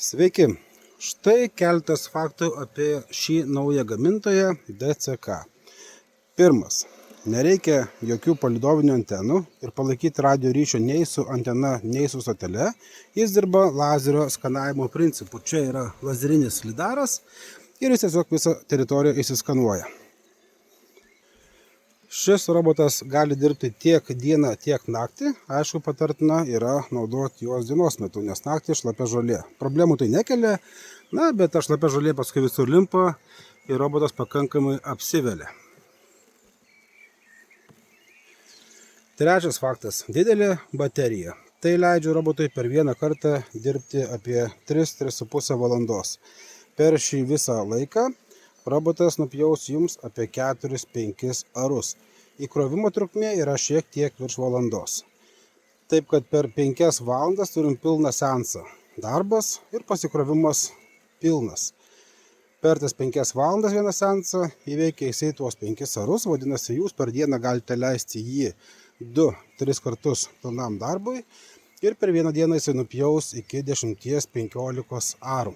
Sveiki! Štai keletas faktų apie šį naują gamintoją DCK. Pirmas. Nereikia jokių palydovinių antenų ir palaikyti radio ryšio nei su antena, nei su stotele. Jis dirba lazerio skanavimo principu. Čia yra lazerinis lidaras ir jis tiesiog visą teritoriją įsiskanuoja. Šis robotas gali dirbti tiek dieną, tiek naktį. Aišku, patartina yra naudoti juos dienos metu, nes naktį šlapia žolė. Problemų tai nekelia, bet ta šlapia žolė paskui visur limpa ir robotas pakankamai apsivelia. Trečias faktas – didelė baterija. Tai leidžia robotui per vieną kartą dirbti apie 3–3,5 valandos. Per šį visą laiką robotas nupjaus jums apie 4–5 arus. Įkrovimo trukmė yra šiek tiek virš valandos. Taip kad per 5 valandas turim pilną seansą. Darbas ir pasikrovimas pilnas. Per tas 5 valandas vieną seansą įveikia jisai tuos 5 arus, vadinasi, jūs per dieną galite leisti jį 2–3 kartus pilnam darbui ir per vieną dieną jisai nupjaus iki 10–15 arų.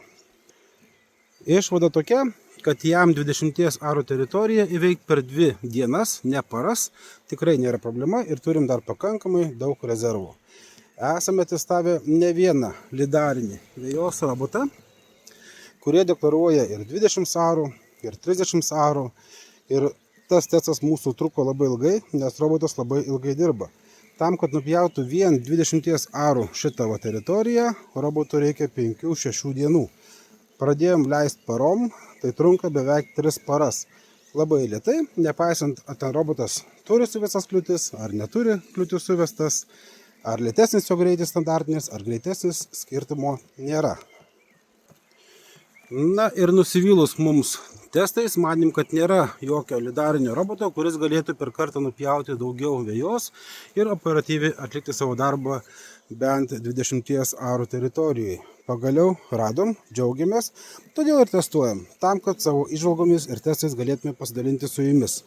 Išvada tokia, kad jam 20 arų teritoriją įveikti per 2 dienas, ne paras, tikrai nėra problema ir turim dar pakankamai daug rezervų. Esame testavę ne vieną lidarinį vejos robotą, kurie deklaruoja ir 20 arų, ir 30 arų. Ir tas testas mūsų truko labai ilgai, nes robotas labai ilgai dirba. Tam, kad nupjautų vien 20 arų šitą teritoriją, robotui reikia 5–6 dienų. Pradėjom leisti parom, tai trunka beveik 3 paras. Labai lėtai, nepaisant, ar ten robotas turi suvestas kliūtis, ar neturi kliūtis suvestas, ar lėtesnis jo greitis standartinis, ar greitesnis, skirtumo nėra. Na ir nusivylus mums testais, manim, kad nėra jokio lidarinio roboto, kuris galėtų per kartą nupjauti daugiau vejos ir operatyviai atlikti savo darbą bent 20 arų teritorijoje. Pagaliau radom, džiaugiamės, todėl ir testuojam, tam, kad savo įžvalgomis ir testais galėtume pasidalinti su jumis.